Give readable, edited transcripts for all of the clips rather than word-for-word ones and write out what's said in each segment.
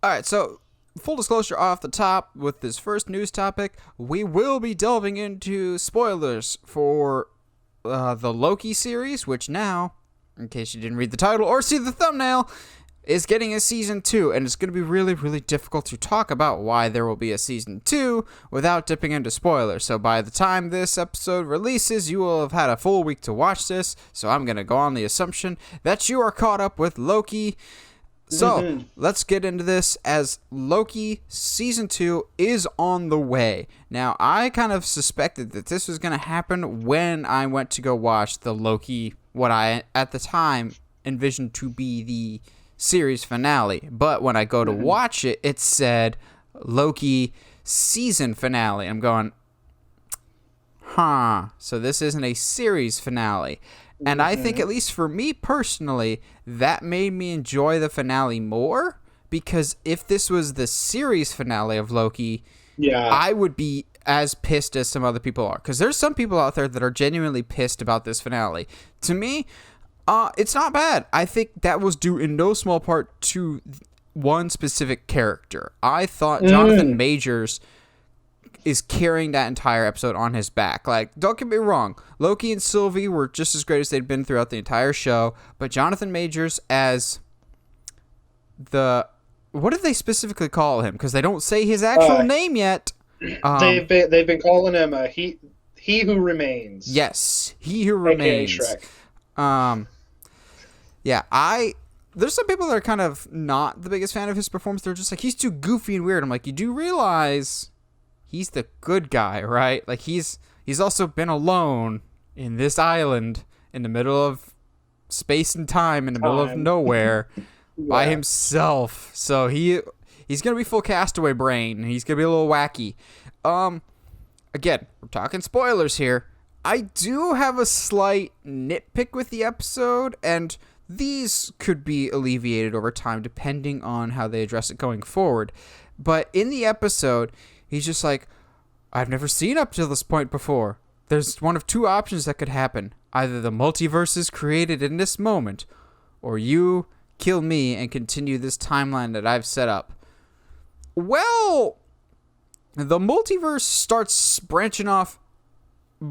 All right, so full disclosure off the top with this first news topic, we will be delving into spoilers for the Loki series, which now, in case you didn't read the title or see the thumbnail, is getting a season 2, and it's going to be really, really difficult to talk about why there will be a season 2 without dipping into spoilers. So by the time this episode releases, you will have had a full week to watch this, so I'm going to go on the assumption that you are caught up with Loki. So, let's get into this, as Loki Season 2 is on the way. Now, I kind of suspected that this was going to happen when I went to go watch the Loki, what I, at the time, envisioned to be the series finale. But when I go to watch it, it said Loki Season Finale. I'm going, so this isn't a series finale. And I think, at least for me personally, that made me enjoy the finale more, because if this was the series finale of Loki, I would be as pissed as some other people are. Because there's some people out there that are genuinely pissed about this finale. To me, it's not bad. I think that was due in no small part to one specific character. I thought Jonathan Majors is carrying that entire episode on his back. Like, don't get me wrong, Loki and Sylvie were just as great as they'd been throughout the entire show, but Jonathan Majors as the... What did they specifically call him? Because they don't say his actual name yet. They've been calling him he who remains. Yes, he who remains. Shrek. There's some people that are kind of not the biggest fan of his performance. They're just like, he's too goofy and weird. I'm like, you do realize he's the good guy, right? Like, he's also been alone in this island in the middle of space and time, in the middle of nowhere, by himself. So he's gonna be full castaway brain. He's gonna be a little wacky. Again, we're talking spoilers here. I do have a slight nitpick with the episode, and these could be alleviated over time depending on how they address it going forward. But in the episode, he's just like, I've never seen up to this point before. There's one of two options that could happen. Either the multiverse is created in this moment, or you kill me and continue this timeline that I've set up. Well, the multiverse starts branching off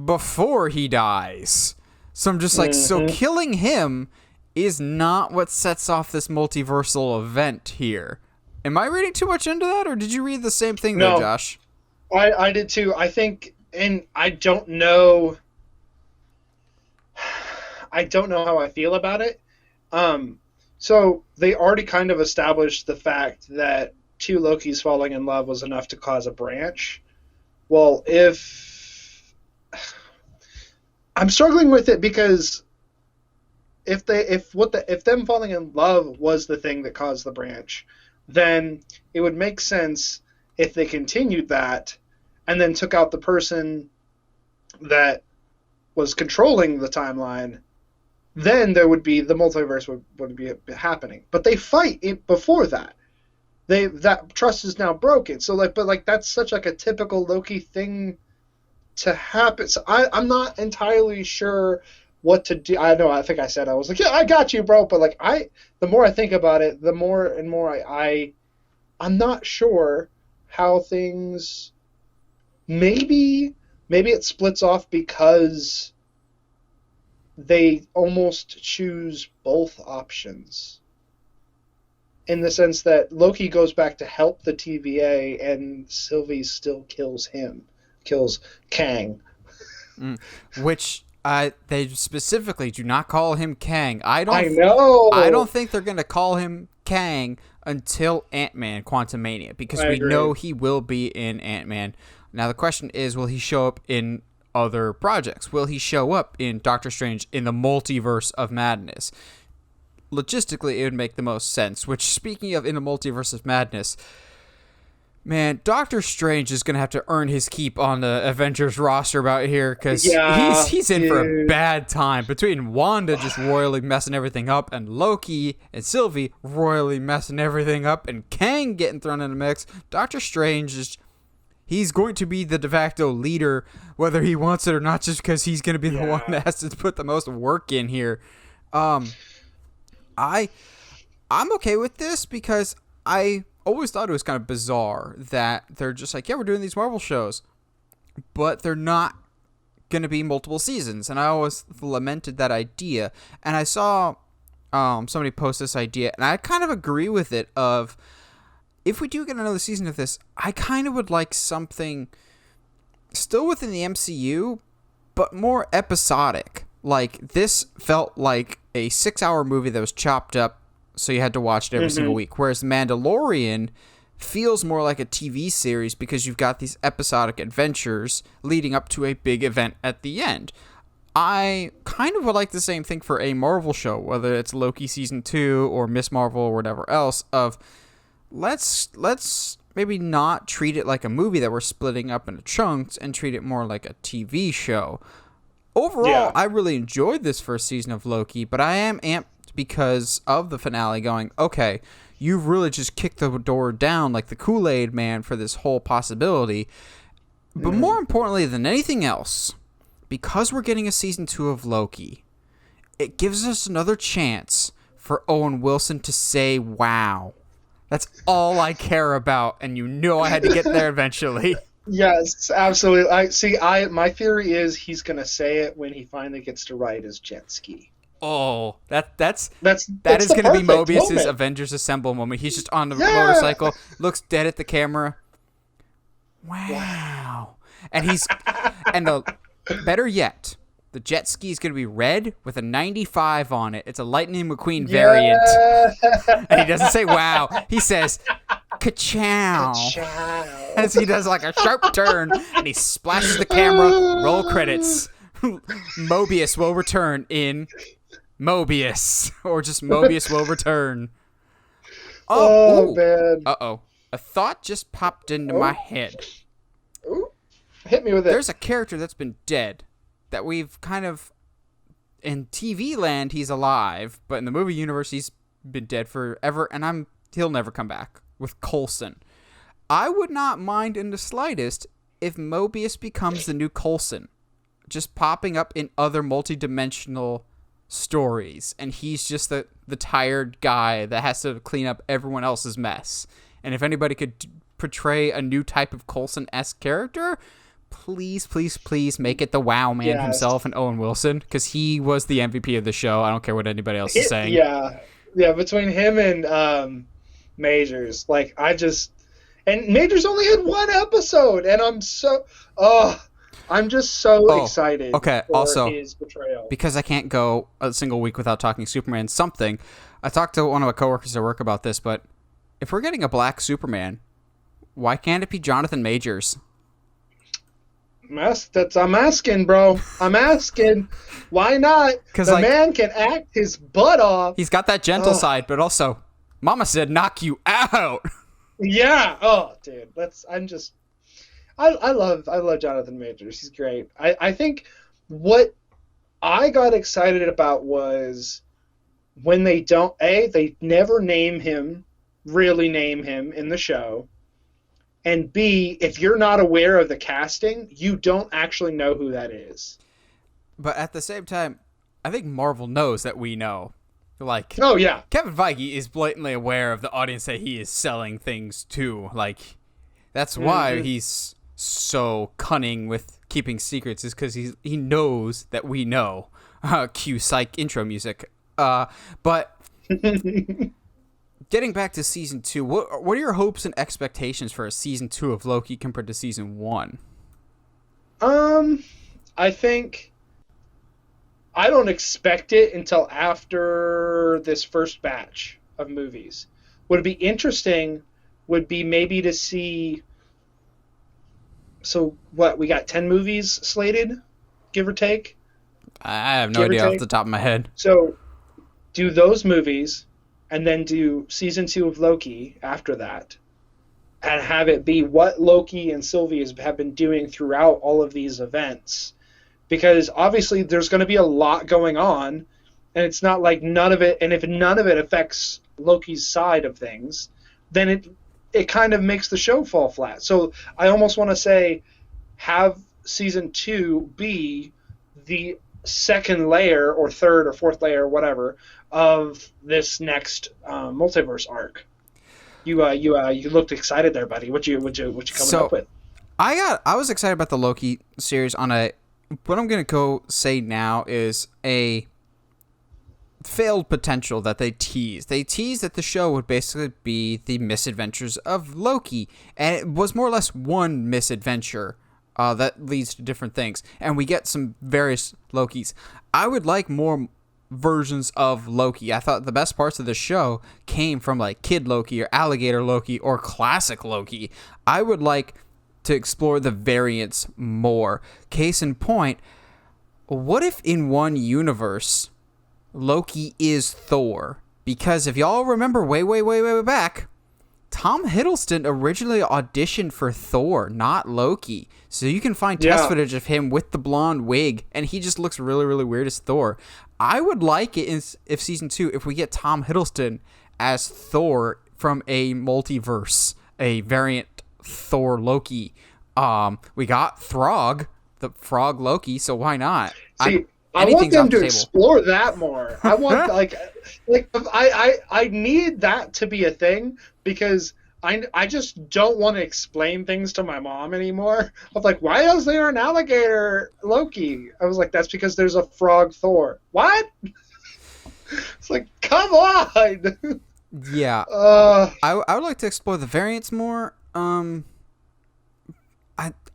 before he dies. So I'm just like, so killing him is not what sets off this multiversal event here. Am I reading too much into that, or did you read the same thing there, Josh? I did too. I think, and I don't know how I feel about it. So they already kind of established the fact that two Lokis falling in love was enough to cause a branch. Well, I'm struggling with it, because if them falling in love was the thing that caused the branch, then it would make sense if they continued that and then took out the person that was controlling the timeline. Then there would be, the multiverse would be happening. But they fight it before that. That trust is now broken. So that's such like a typical Loki thing to happen. So I'm not entirely sure what to do. I think I said, I was like, yeah, I got you, bro. But the more I think about it, the more and more I'm not sure how things. Maybe it splits off because they almost choose both options. In the sense that Loki goes back to help the TVA, and Sylvie still kills Kang. Which they specifically do not call him Kang. I know. I don't think they're going to call him Kang until Ant-Man Quantumania, because we know he will be in Ant-Man. Now the question is, will he show up in other projects? Will he show up in Doctor Strange in the Multiverse of Madness? Logistically, it would make the most sense, which, speaking of in the Multiverse of Madness, man, Doctor Strange is going to have to earn his keep on the Avengers roster about here, because he's in for a bad time. Between Wanda just royally messing everything up, and Loki and Sylvie royally messing everything up, and Kang getting thrown in the mix, Doctor Strange he's going to be the de facto leader, whether he wants it or not, just because he's going to be the one that has to put the most work in here. I'm okay with this, because I always thought it was kind of bizarre that they're just like, yeah, we're doing these Marvel shows, but they're not going to be multiple seasons. And I always lamented that idea. And I saw somebody post this idea, and I kind of agree with it of, if we do get another season of this, I kind of would like something still within the MCU, but more episodic. Like, this felt like a 6-hour movie that was chopped up, so you had to watch it every single week. Whereas Mandalorian feels more like a TV series because you've got these episodic adventures leading up to a big event at the end. I kind of would like the same thing for a Marvel show, whether it's Loki Season 2 or Miss Marvel or whatever else, of let's maybe not treat it like a movie that we're splitting up into chunks and treat it more like a TV show. Overall, I really enjoyed this first season of Loki, but I am amped because of the finale going, okay, you've really just kicked the door down like the Kool-Aid man for this whole possibility. But more importantly than anything else, because we're getting a season 2 of Loki, it gives us another chance for Owen Wilson to say, wow. That's all I care about, and you know I had to get there eventually. Yes, absolutely. My theory is he's going to say it when he finally gets to ride his jet ski. Oh, that is that's going to be Mobius's moment. Avengers Assemble moment. He's just on the motorcycle, looks dead at the camera. Wow. And better yet, the jet ski is going to be red with a 95 on it. It's a Lightning McQueen variant. And he doesn't say wow. He says ka-chow. As he does like a sharp turn and he splashes the camera. Roll credits. Mobius will return in Mobius. Or just Mobius will return. Man. Uh-oh. A thought just popped into my head. Ooh. Hit me with it. There's a character that's been dead that we've kind of, in TV land he's alive, but in the movie universe he's been dead forever, and he'll never come back, with Coulson. I would not mind in the slightest if Mobius becomes the new Coulson, just popping up in other multi-dimensional stories, and he's just the tired guy that has to clean up everyone else's mess. And if anybody could portray a new type of Coulson-esque character, please, please, please make it the Wow Man himself and Owen Wilson, because he was the MVP of the show. I don't care what anybody else is saying. Yeah, between him and Majors, and Majors only had one episode, and I'm just so excited for his portrayal. Because I can't go a single week without talking Superman something, I talked to one of my coworkers at work about this, but if we're getting a black Superman, why can't it be Jonathan Majors? I'm asking, bro. I'm asking. Why not? The man can act his butt off. He's got that gentle side, but also, Mama said knock you out. Yeah. Oh, dude. I love Jonathan Majors. He's great. I think what I got excited about was when they never really name him in the show. And B, if you're not aware of the casting, you don't actually know who that is. But at the same time, I think Marvel knows that we know. Like, oh yeah, Kevin Feige is blatantly aware of the audience that he is selling things to. Like, that's why he's so cunning with keeping secrets, is because he knows that we know. Cue psych intro music. But getting back to season 2, what are your hopes and expectations for a season 2 of Loki compared to season 1? I think I don't expect it until after this first batch of movies. What would be interesting would be maybe to see. So what, we got 10 movies slated, give or take? I have no idea off the top of my head. So do those movies, and then do season 2 of Loki after that, and have it be what Loki and Sylvie have been doing throughout all of these events. Because obviously there's going to be a lot going on, and it's not like none of it, and if none of it affects Loki's side of things, then it kind of makes the show fall flat. So I almost want to say have season 2 be the second layer or third or fourth layer or whatever of this next multiverse arc. You looked excited there, buddy. What you coming up So with? I was excited about the Loki series on a what I'm gonna go say now is a failed potential that they teased. They teased that the show would basically be the misadventures of Loki, and it was more or less one misadventure that leads to different things, and we get some various Lokis. I would like more versions of Loki. I thought the best parts of the show came from like Kid Loki or Alligator Loki or Classic Loki. I would like to explore the variants more. Case in point, what if in one universe Loki is Thor? Because if y'all remember way back, Tom Hiddleston originally auditioned for Thor, not Loki. So you can find test footage of him with the blonde wig, and he just looks really weird as Thor. I would like it if season 2, if we get Tom Hiddleston as Thor from a multiverse, a variant Thor Loki. We got Throg, the frog Loki, so why not? See, I want them to explore that more. I want I need that to be a thing because I just don't want to explain things to my mom anymore. I'm like, why is there an alligator Loki? I was like, that's because there's a frog Thor. What? It's like, come on. Yeah. I would like to explore the variants more. I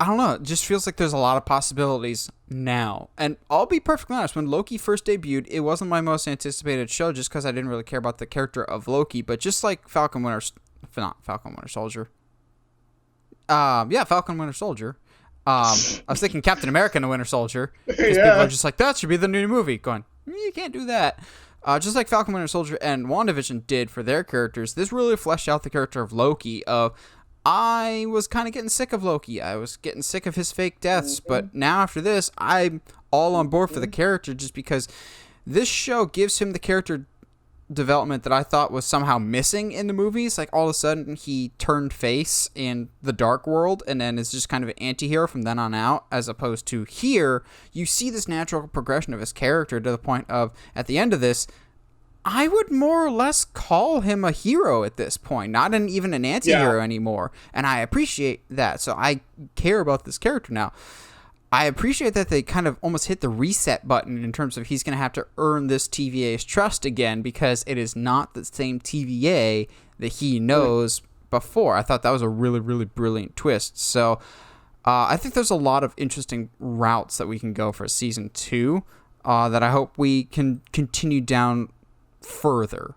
don't know. It just feels like there's a lot of possibilities now. And I'll be perfectly honest. When Loki first debuted, it wasn't my most anticipated show just because I didn't really care about the character of Loki. But just like Falcon Winter Soldier. Falcon Winter Soldier. I was thinking Captain America and the Winter Soldier. Because people are just like, that should be the new movie. Going, you can't do that. Just like Falcon Winter Soldier and WandaVision did for their characters, this really fleshed out the character of Loki. I was kind of getting sick of Loki. I was getting sick of his fake deaths. But now after this, I'm all on board for the character just because this show gives him the character development that I thought was somehow missing in the movies. Like all of a sudden he turned face in the Dark World and then is just kind of an anti-hero from then on out, as opposed to here you see this natural progression of his character to the point of at the end of this, I would more or less call him a hero at this point, not even an anti-hero anymore. And I appreciate that. So I care about this character now. I appreciate that they kind of almost hit the reset button in terms of he's going to have to earn this TVA's trust again because it is not the same TVA that he knows before. I thought that was a really brilliant twist. So I think there's a lot of interesting routes that we can go for season 2 that I hope we can continue down further.